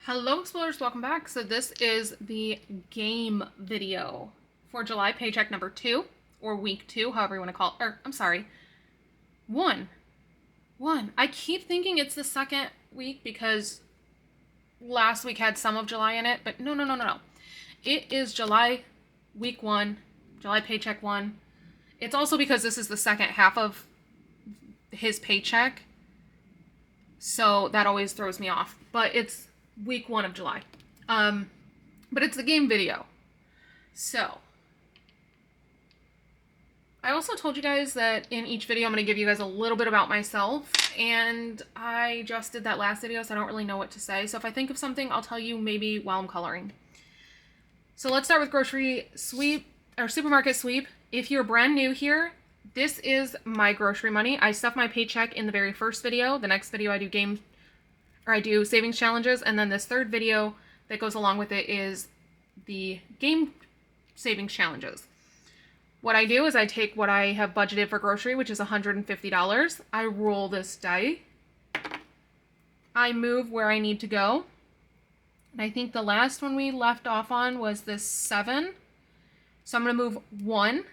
Hello explorers, welcome back. So this is the game video for July paycheck number 2 or week 2, however you want to call it. Or I'm sorry, 1. I keep thinking it's the second week because last week had some of July in it, but no. It is July week 1, July paycheck 1. It's also because this is the second half of his paycheck. So that always throws me off. But it's week 1 of July. But it's the game video. So, I also told you guys that in each video I'm going to give you guys a little bit about myself, and I just did that last video, so I don't really know what to say. So if I think of something, I'll tell you maybe while I'm coloring. So let's start with grocery sweep, or supermarket sweep. If you're brand new here, this is my grocery money. I stuff my paycheck in the very first video. The next video I do savings challenges, and then this third video that goes along with it is the game savings challenges. What I do is I take what I have budgeted for grocery, which is $150. I roll this die. I move where I need to go. And I think the last one we left off on was this 7. So I'm going to move 1.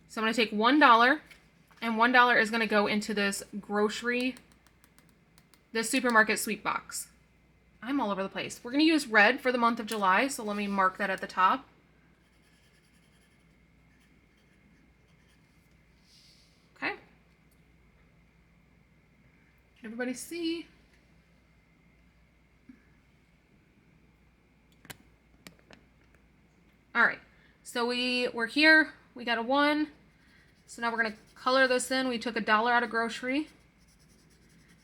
So I'm going to take $1, and $1 is going to go into this supermarket sweep box. I'm all over the place. We're going to use red for the month of July, so let me mark that at the top. Okay. Can everybody see? All right. So we're here. We got a 1. So now we're going to color this in. We took $1 out of grocery.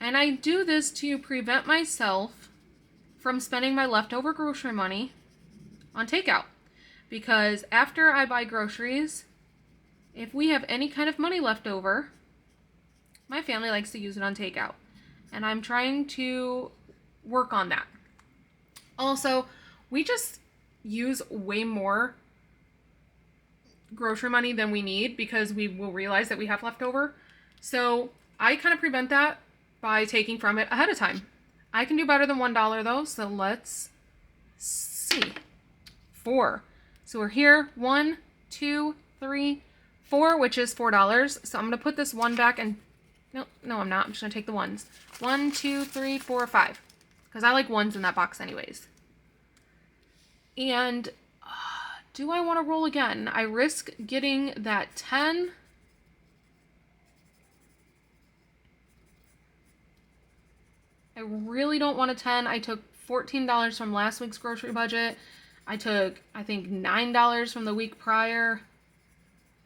And I do this to prevent myself from spending my leftover grocery money on takeout. Because after I buy groceries, if we have any kind of money left over, my family likes to use it on takeout. And I'm trying to work on that. Also, we just use way more grocery money than we need because we will realize that we have leftover. So I kind of prevent that by taking from it ahead of time. I can do better than $1 though, so let's see. 4. So we're here, 1, 2, 3, 4, which is $4. So I'm going to put this 1 back and, no, I'm not. I'm just going to take the 1s. 1, 2, 3, 4, 5. Because I like 1s in that box anyways. And do I want to roll again? I risk getting that 10. I really don't want a 10. I took $14 from last week's grocery budget. I took, I think, $9 from the week prior.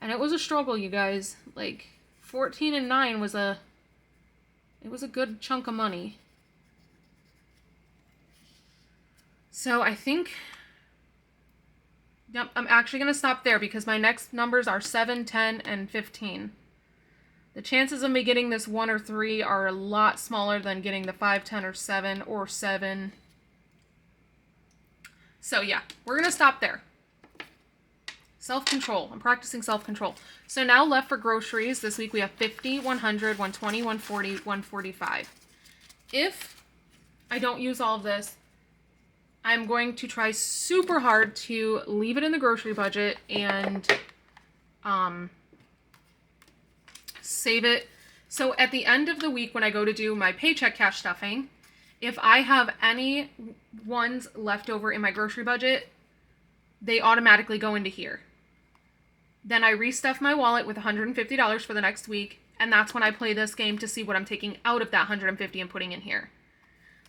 And it was a struggle, you guys. Like, 14 and 9 was a good chunk of money. So I think, yep, I'm actually going to stop there because my next numbers are 7, 10, and 15. The chances of me getting this 1 or 3 are a lot smaller than getting the 5, 10, or 7, or 7. So yeah, we're going to stop there. Self-control. I'm practicing self-control. So now left for groceries, this week we have 50, 100, 120, 140, 145. If I don't use all of this, I'm going to try super hard to leave it in the grocery budget and save it. So at the end of the week when I go to do my paycheck cash stuffing, if I have any ones left over in my grocery budget, they automatically go into here. Then I restuff my wallet with $150 for the next week, and that's when I play this game to see what I'm taking out of that $150 and putting in here.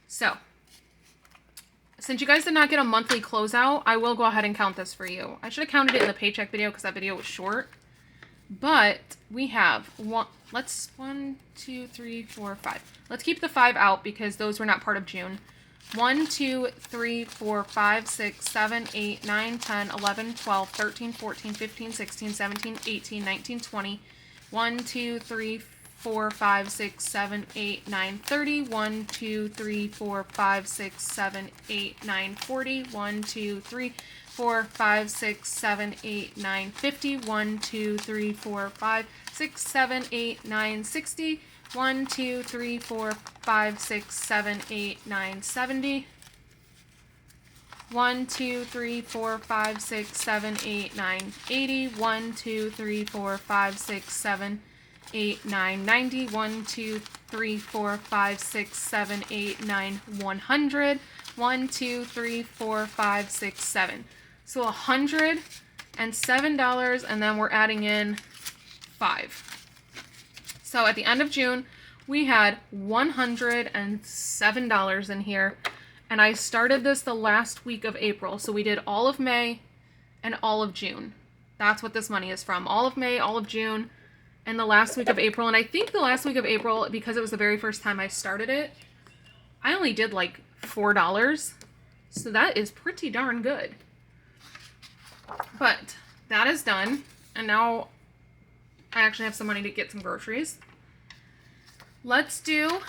So, since you guys did not get a monthly closeout, I will go ahead and count this for you. I should have counted it in the paycheck video because that video was short. But we have 1, 2, 3, 4, 5. Let's keep the 5 out because those were not part of June. 1, 2, 3, 4, 5, 6, 7, 8, 9, 10, 11, 12, 13, 14, 15, 16, 17, 18, 19, 20. 1, 2, 3, 4, 5, 6, 7, 8, 9, 30. 1, 2, 3, 4, 5, 6, 7, 8, 9, 40. 1, 2, 3, 4, 5, 6, 7, 8, 9, 50. 1, 2, 3, 4, 5, 6, 7, 8, 9, 60. 1, 2, 3, 4, 5, 6, 7, 8, 9, 70. 1, 2, 3, 4, 5, 6, 7, 8, 9, 80. 1, 2, 3, 4, 5, 6, 7, 8, 9, 90. 1, 2, 3, 4, 5, 6, 7, 8, 9, 100. 1, 2, 3, 4, 5, 6, 7. So $107, and then we're adding in 5. So at the end of June, we had $107 in here. And I started this the last week of April. So we did all of May and all of June. That's what this money is from. All of May, all of June, and the last week of April. And I think the last week of April, because it was the very first time I started it, I only did like $4. So that is pretty darn good. But that is done. And now I actually have some money to get some groceries. Let's do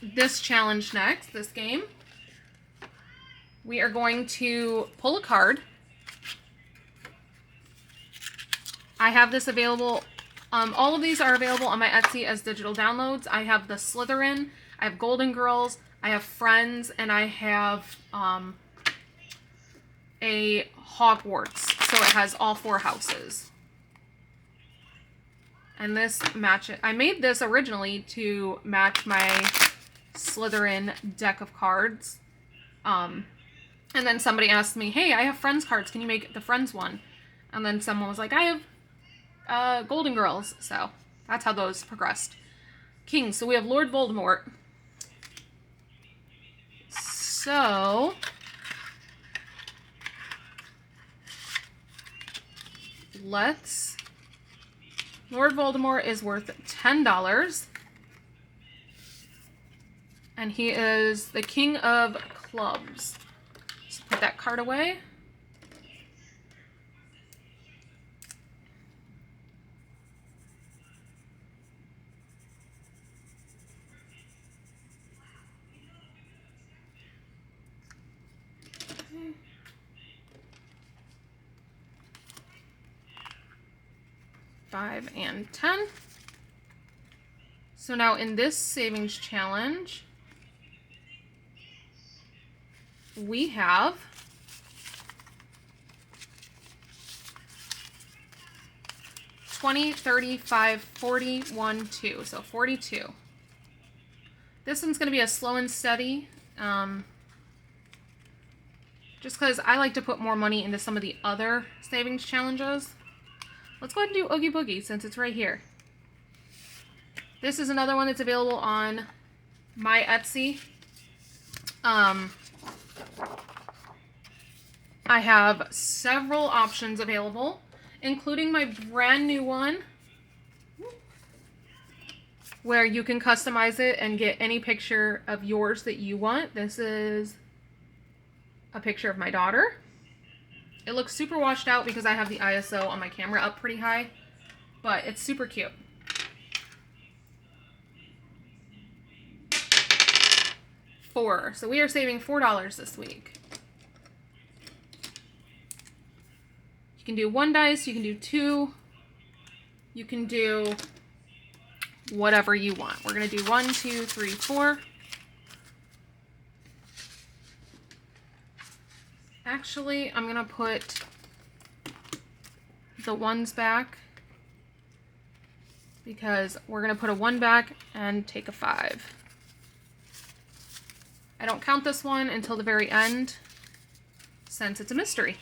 this challenge next, this game. We are going to pull a card. I have this available, all of these are available on my Etsy as digital downloads. I have the Slytherin, I have Golden Girls, I have Friends, and I have a Hogwarts. So it has all 4 houses. And this matches, I made this originally to match my Slytherin deck of cards. And then somebody asked me, hey, I have Friends cards. Can you make the Friends one? And then someone was like, I have Golden Girls. So that's how those progressed. Kings. So we have Lord Voldemort. So Lord Voldemort is worth $10. And he is the King of Clubs. So put that card away. Okay. 5 and 10. So now in this savings challenge, we have $20, $30, $5, $40, $1, $2. So 42. This one's going to be a slow and steady. Just because I like to put more money into some of the other savings challenges. Let's go ahead and do Oogie Boogie since it's right here. This is another one that's available on my Etsy. I have several options available, including my brand new one where you can customize it and get any picture of yours that you want. This is a picture of my daughter. It looks super washed out because I have the ISO on my camera up pretty high, but it's super cute. $4. So we are saving $4 this week. You can do 1 dice, you can do 2, you can do whatever you want. We're going to do 1, 2, 3, 4. Actually, I'm going to put the 1s back because we're going to put a 1 back and take a 5. I don't count this one until the very end since it's a mystery.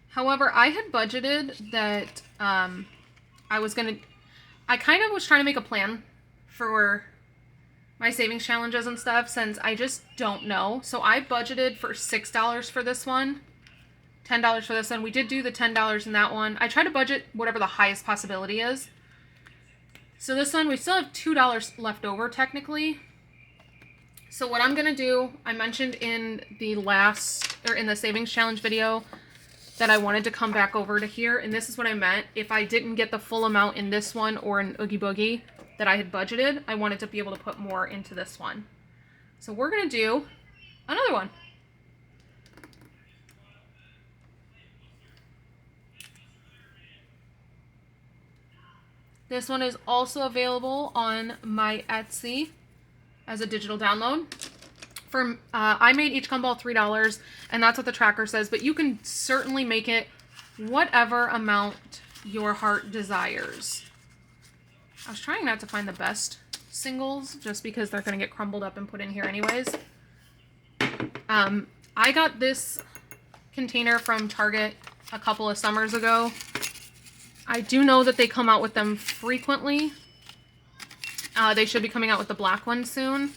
However, I had budgeted that I kind of was trying to make a plan for my savings challenges and stuff since I just don't know. So I budgeted for $6 for this one, $10 for this one. We did do the $10 in that one. I try to budget whatever the highest possibility is. So this one, we still have $2 left over technically. So what I'm going to do, I mentioned in the in the savings challenge video that I wanted to come back over to here, and this is what I meant. If I didn't get the full amount in this one or in Oogie Boogie that I had budgeted, I wanted to be able to put more into this one. So we're going to do another one. This one is also available on my Etsy as a digital download. For I made each gumball $3, and that's what the tracker says, but you can certainly make it whatever amount your heart desires. I was trying not to find the best singles just because they're going to get crumbled up and put in here anyways. I got this container from Target a couple of summers ago. I do know that they come out with them frequently. They should be coming out with the black one soon.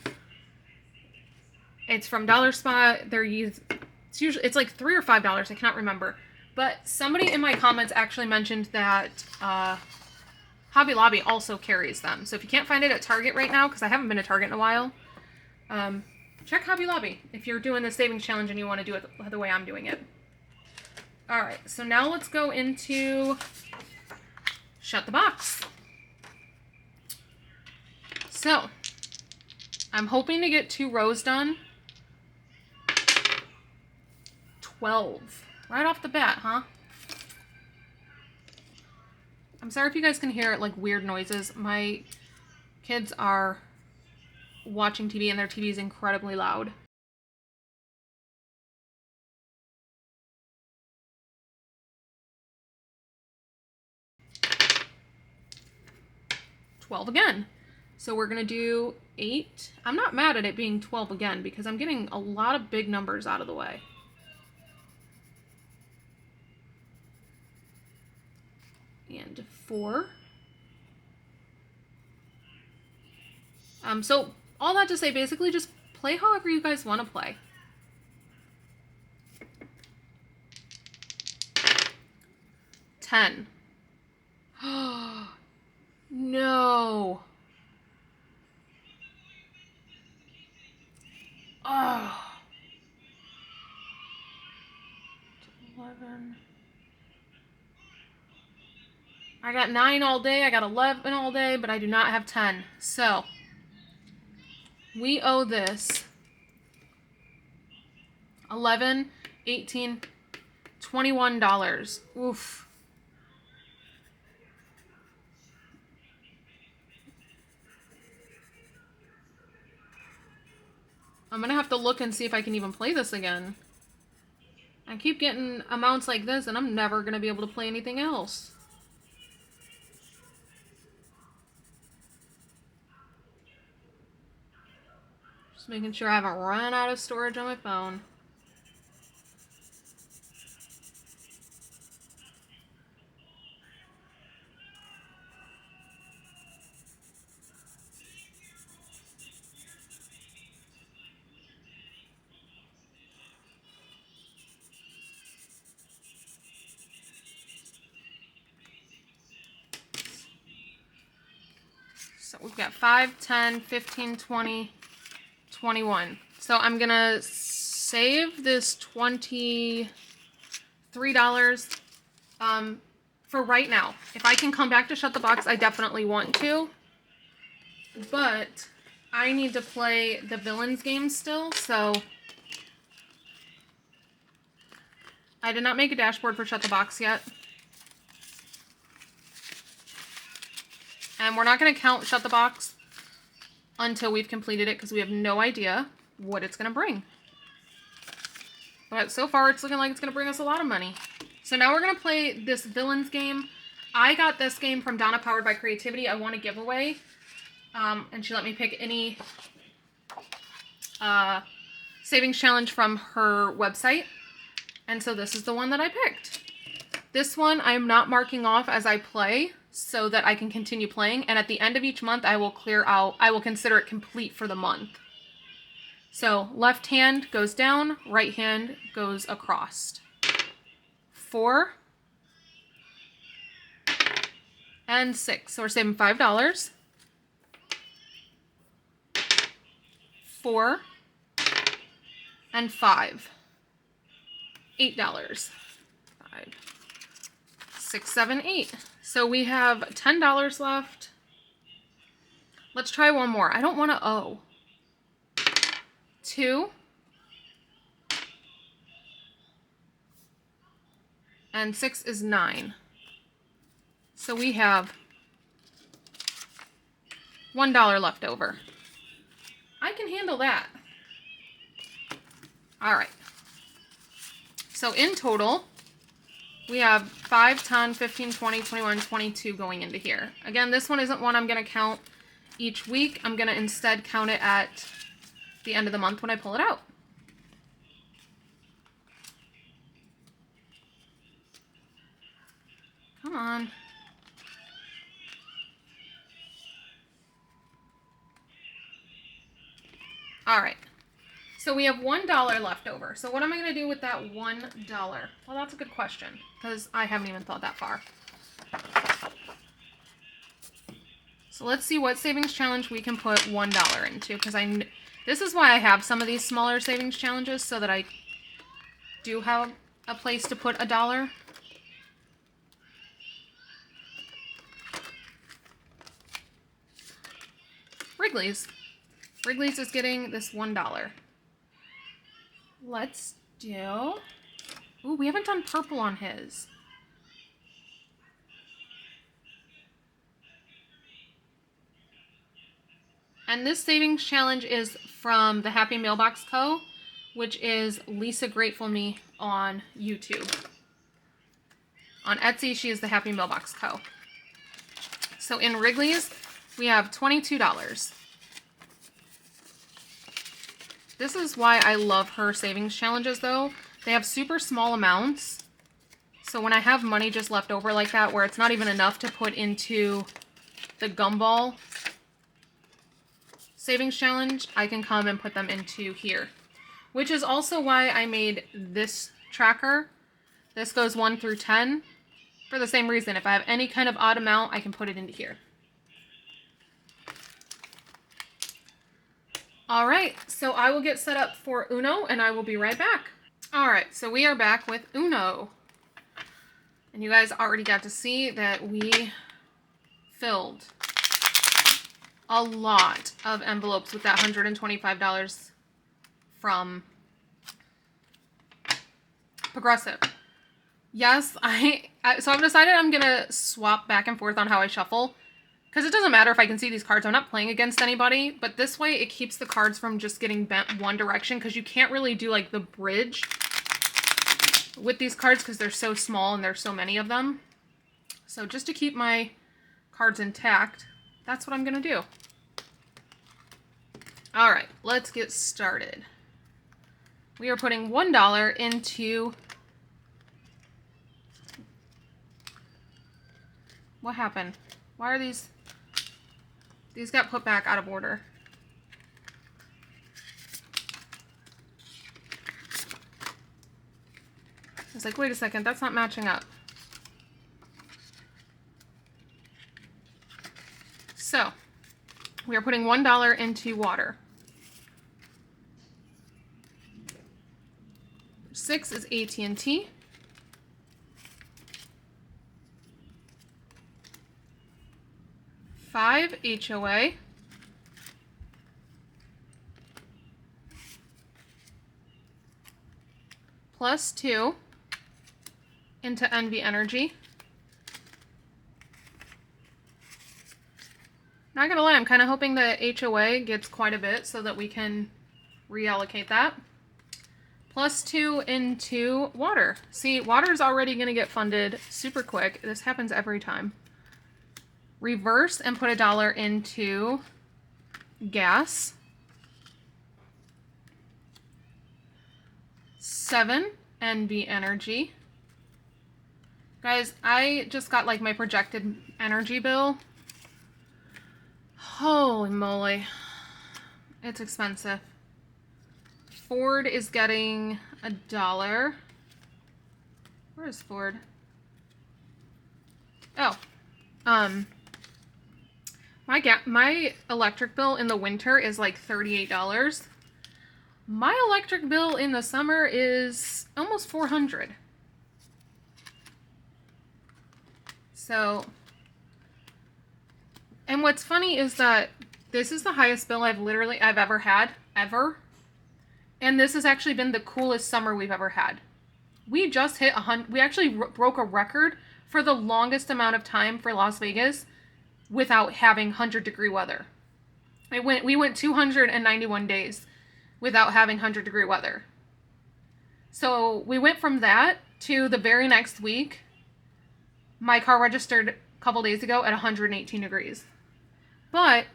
It's from Dollar Spot. It's like $3 or $5. I can't remember. But somebody in my comments actually mentioned that Hobby Lobby also carries them. So if you can't find it at Target right now, because I haven't been to Target in a while, check Hobby Lobby if you're doing the savings challenge and you want to do it the way I'm doing it. All right, so now let's go into Shut the Box. So I'm hoping to get 2 rows done. 12. Right off the bat, huh? I'm sorry if you guys can hear like weird noises. My kids are watching TV and their TV is incredibly loud. $12 again. So we're gonna do 8. I'm not mad at it being 12 again because I'm getting a lot of big numbers out of the way. And 4. So all that to say, basically just play however you guys want to play. $10. No. Oh. 11. I got 9 all day, I got 11 all day, but I do not have 10. So we owe this 11, 18, $21. Oof. I'm gonna have to look and see if I can even play this again. I keep getting amounts like this and I'm never gonna be able to play anything else. Just making sure I haven't run out of storage on my phone. So we've got 5, 10, 15, 20, 21. So I'm gonna save this $23 for right now. If I can come back to Shut the Box, I definitely want to. But I need to play the villains game still, so I did not make a dashboard for Shut the Box yet. And we're not going to count Shut the Box until we've completed it because we have no idea what it's going to bring. But so far, it's looking like it's going to bring us a lot of money. So now we're going to play this villains game. I got this game from Donna Powered by Creativity. I won a giveaway. And she let me pick any savings challenge from her website. And so this is the one that I picked. This one I'm not marking off as I play so that I can continue playing. And at the end of each month, I will consider it complete for the month. So left hand goes down, right hand goes across. 4 and 6. So we're saving $5. 4 and 5. $8. 5, 6, 7, 8. So we have $10 left. Let's try one more. I don't want to owe. 2 and 6 is 9. So we have $1 left over. I can handle that. All right. So in total, we have 5, 10, 15, 20, 21, 22 going into here. Again, this one isn't one I'm going to count each week. I'm going to instead count it at the end of the month when I pull it out. Come on. All right. So we have $1 left over. So what am I going to do with that $1? Well, that's a good question because I haven't even thought that far. So let's see what savings challenge we can put $1 into, because this is why I have some of these smaller savings challenges, so that I do have a place to put $1. Wrigley's. Wrigley's is getting this $1. Let's do... Ooh, we haven't done purple on his. And this savings challenge is from the Happy Mailbox Co., which is Lisa Grateful Me on YouTube. On Etsy, she is the Happy Mailbox Co. So in Wrigley's, we have $22. This is why I love her savings challenges, though. They have super small amounts. So when I have money just left over like that, where it's not even enough to put into the gumball savings challenge, I can come and put them into here. Which is also why I made this tracker. This goes 1 through 10. For the same reason. If I have any kind of odd amount, I can put it into here. Alright, so I will get set up for Uno, and I will be right back. Alright, so we are back with Uno. And you guys already got to see that we filled a lot of envelopes with that $125 from Progressive. Yes, so I've decided I'm going to swap back and forth on how I shuffle. Because it doesn't matter if I can see these cards. I'm not playing against anybody. But this way it keeps the cards from just getting bent one direction. Because you can't really do like the bridge with these cards because they're so small and there's so many of them. So just to keep my cards intact, that's what I'm going to do. Alright, let's get started. We are putting $1 into... What happened? Why are these... These got put back out of order. I was like, wait a second, that's not matching up. So, we are putting $1 into water. 6 is AT&T. 5 HOA. Plus 2 into NV Energy. Not gonna lie, I'm kind of hoping that HOA gets quite a bit so that we can reallocate that. Plus 2 into water. See, water is already gonna get funded super quick. This happens every time. Reverse and put $1 into gas. 7 NV Energy. Guys, I just got like my projected energy bill. Holy moly. It's expensive. Ford is getting $1. Where is Ford? Oh. My electric bill in the winter is like $38. My electric bill in the summer is almost $400. So, and what's funny is that this is the highest bill I've ever had, ever. And this has actually been the coolest summer we've ever had. We just hit we actually broke a record for the longest amount of time for Las Vegas without having 100-degree weather. We went 291 days without having 100-degree weather. So we went from that to the very next week. My car registered a couple days ago at 118 degrees. But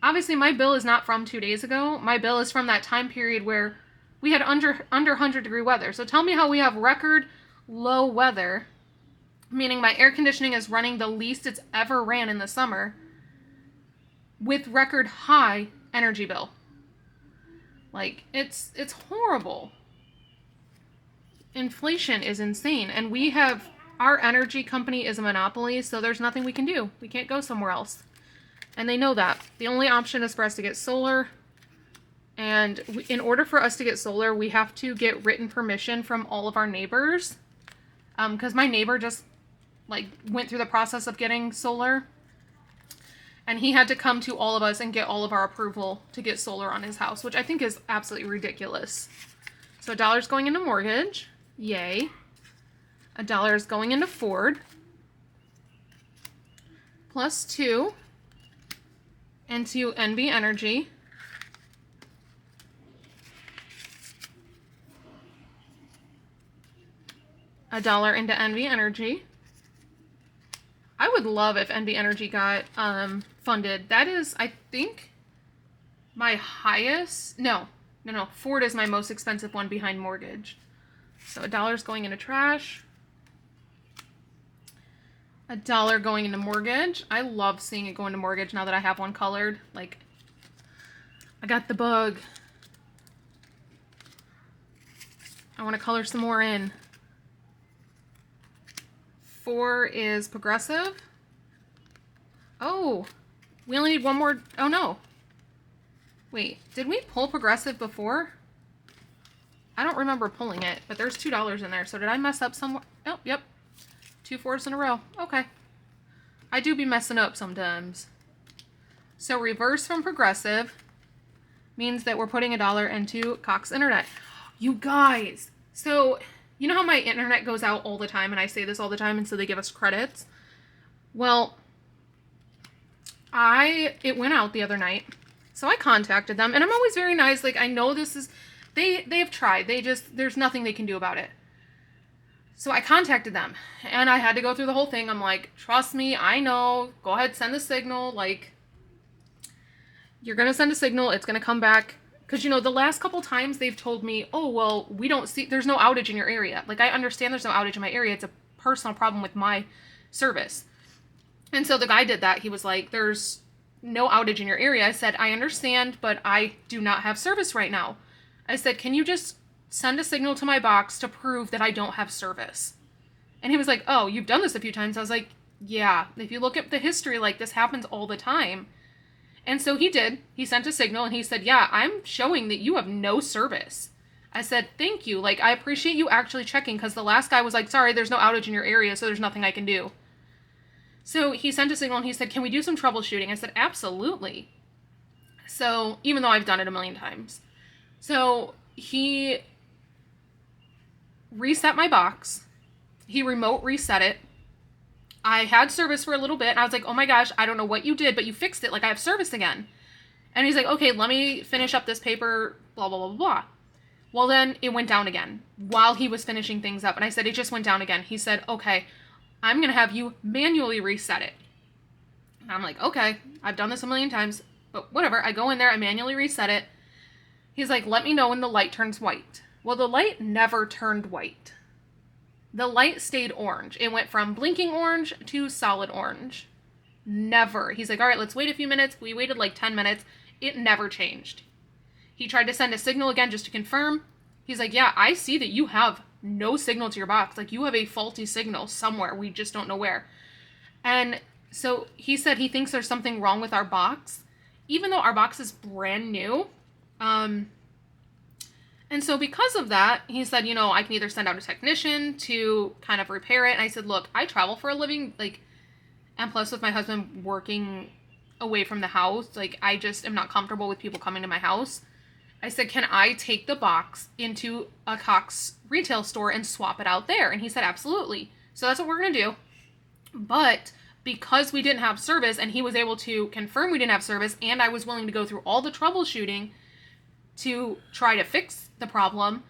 obviously my bill is not from 2 days ago. My bill is from that time period where we had under 100-degree weather. So tell me how we have record low weather, meaning my air conditioning is running the least it's ever ran in the summer, with record high energy bill. Like, it's horrible. Inflation is insane, and our energy company is a monopoly, so there's nothing we can do. We can't go somewhere else. And they know that. The only option is for us to get solar, and in order for us to get solar, we have to get written permission from all of our neighbors, because my neighbor just, like, went through the process of getting solar, and he had to come to all of us and get all of our approval to get solar on his house, which I think is absolutely ridiculous. So $1 going into mortgage. Yay. $1 is going into Ford. Plus 2 into NB Energy. $1 into NB Energy. I would love if NB Energy got funded. That is, I think, my highest. No. Ford is my most expensive one behind mortgage. So $1 is going into trash. $1 going into mortgage. I love seeing it go into mortgage now that I have one colored. Like, I got the bug. I want to color some more in. 4 is Progressive. Oh, we only need one more. Oh no. Wait, did we pull Progressive before? I don't remember pulling it, but there's $2 in there. So did I mess up somewhere? Oh, yep. 2 4s in a row. Okay. I do be messing up sometimes. So reverse from Progressive means that we're putting $1 into Cox Internet. You guys, so you know how my internet goes out all the time, and I say this all the time, and so they give us credits? Well, it went out the other night, so I contacted them, and I'm always very nice. Like, I know this is, they have tried. There's nothing they can do about it. So I contacted them, and I had to go through the whole thing. I'm like, trust me, I know. Go ahead, send a signal. Like, you're going to send a signal. It's going to come back. Because, you know, the last couple times they've told me, oh, well, we don't see, there's no outage in your area. Like, I understand there's no outage in my area. It's a personal problem with my service. And so the guy did that. He was like, there's no outage in your area. I said, I understand, but I do not have service right now. I said, can you just send a signal to my box to prove that I don't have service? And he was like, oh, you've done this a few times. I was like, yeah, if you look at the history, like, this happens all the time. And so he did. He sent a signal and he said, yeah, I'm showing that you have no service. I said, thank you. Like, I appreciate you actually checking, because the last guy was like, sorry, there's no outage in your area, so there's nothing I can do. So he sent a signal and he said, can we do some troubleshooting? I said, absolutely. So, even though I've done it a million times. So he reset my box. He remote reset it. I had service for a little bit, and I was like, oh my gosh, I don't know what you did, but you fixed it. Like, I have service again. And he's like, okay, let me finish up this paper, blah, blah, blah, blah. Well, then it went down again while he was finishing things up. And I said, it just went down again. He said, okay, I'm going to have you manually reset it. And I'm like, okay, I've done this a million times, but whatever. I go in there, I manually reset it. He's like, let me know when the light turns white. Well, the light never turned white. The light stayed orange. It went from blinking orange to solid orange. Never. He's like, all right, let's wait a few minutes. We waited like 10 minutes. It never changed. He tried to send a signal again just to confirm. He's like, yeah, I see that you have no signal to your box. Like, you have a faulty signal somewhere. We just don't know where. And so he said he thinks there's something wrong with our box, even though our box is brand new. And so because of that, he said, you know, I can either send out a technician to kind of repair it. And I said, look, I travel for a living, like, and plus with my husband working away from the house, like, I just am not comfortable with people coming to my house. I said, can I take the box into a Cox retail store and swap it out there? And he said, absolutely. So that's what we're going to do. But because we didn't have service and he was able to confirm we didn't have service and I was willing to go through all the troubleshooting to try to fix the problem,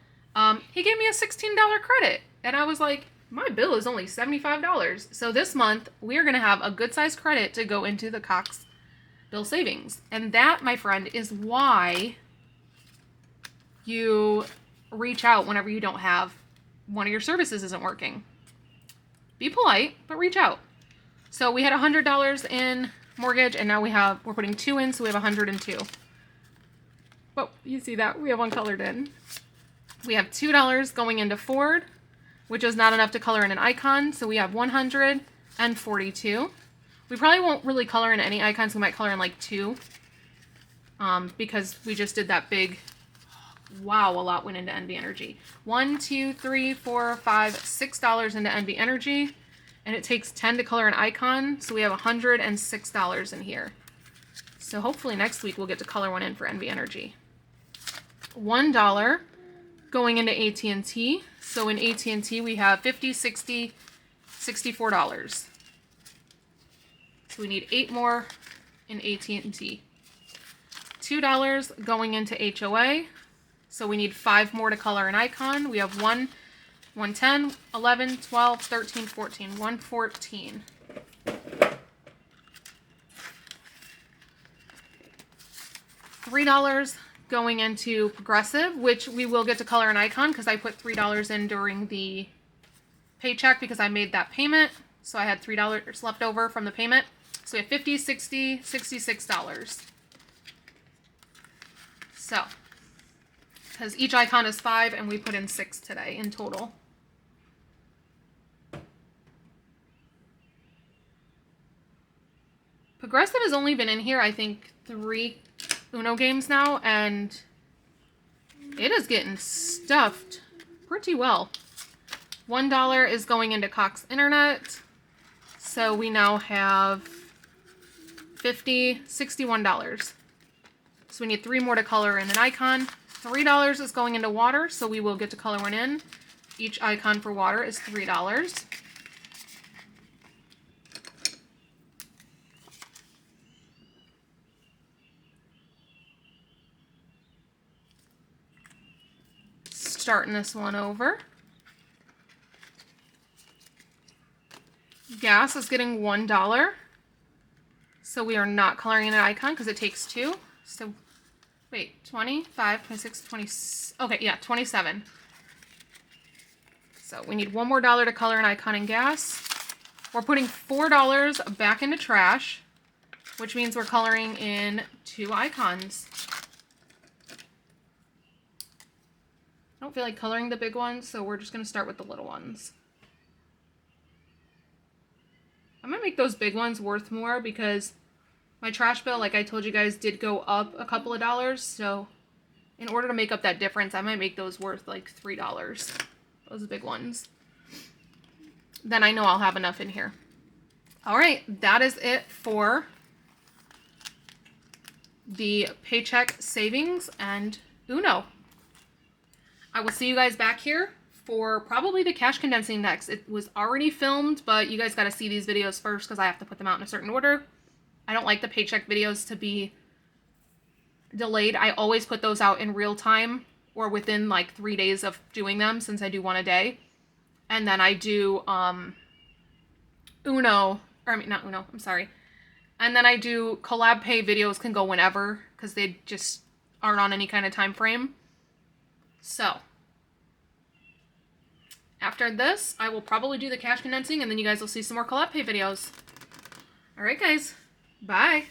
he gave me a $16 credit. And I was like, my bill is only $75. So this month, we are going to have a good size credit to go into the Cox bill savings. And that, my friend, is why you reach out whenever you don't have one of your services isn't working. Be polite, but reach out. So we had $100 in mortgage, and now we're putting 2 in, so we have 102. Well, you see that? We have one colored in. We have $2 going into Ford, which is not enough to color in an icon, so we have 142. We probably won't really color in any icons. We might color in like 2, because we just did that big, wow, a lot went into NV Energy. $1, 2, 3, 4, 5, $6 into NV Energy, and it takes 10 to color an icon, so we have $106 in here. So hopefully next week we'll get to color one in for NV Energy. $1 going into AT&T. So in AT&T we have $50, $60, $64. So we need 8 more in AT&T. $2 going into HOA. So we need 5 more to color an icon. We have 1, 110, 11, 12, 13, 14, 114. $3 going into Progressive, which we will get to color an icon because I put $3 in during the paycheck because I made that payment. So I had $3 left over from the payment. So we have $50, $60, $66. So, because each icon is 5 and we put in 6 today in total. Progressive has only been in here, I think, 3 Uno games now, and it is getting stuffed pretty well. $1 is going into Cox Internet, so we now have $50, $61. So we need 3 more to color in an icon. $3 is going into water, so we will get to color one in. Each icon for water is $3. Starting this one over. Gas is getting $1. So we are not coloring in an icon because it takes 2. So wait, 25, 26, 20, okay, yeah, 27. So we need $1 more to color an icon in gas. We're putting $4 back into trash, which means we're coloring in 2 icons. I don't feel like coloring the big ones, so we're just going to start with the little ones. I'm going to make those big ones worth more because my trash bill, like I told you guys, did go up a couple of dollars. So in order to make up that difference, I might make those worth like $3. Those big ones. Then I know I'll have enough in here. All right, that is it for the paycheck savings and Uno. I will see you guys back here for probably the cash condensing next. It was already filmed, but you guys got to see these videos first because I have to put them out in a certain order. I don't like the paycheck videos to be delayed. I always put those out in real time or within like 3 days of doing them since I do one a day. And then I do Uno, or I mean not Uno, I'm sorry. And then I do collab pay videos can go whenever because they just aren't on any kind of time frame. So, after this, I will probably do the cash condensing, and then you guys will see some more collab pay videos. Alright guys, bye!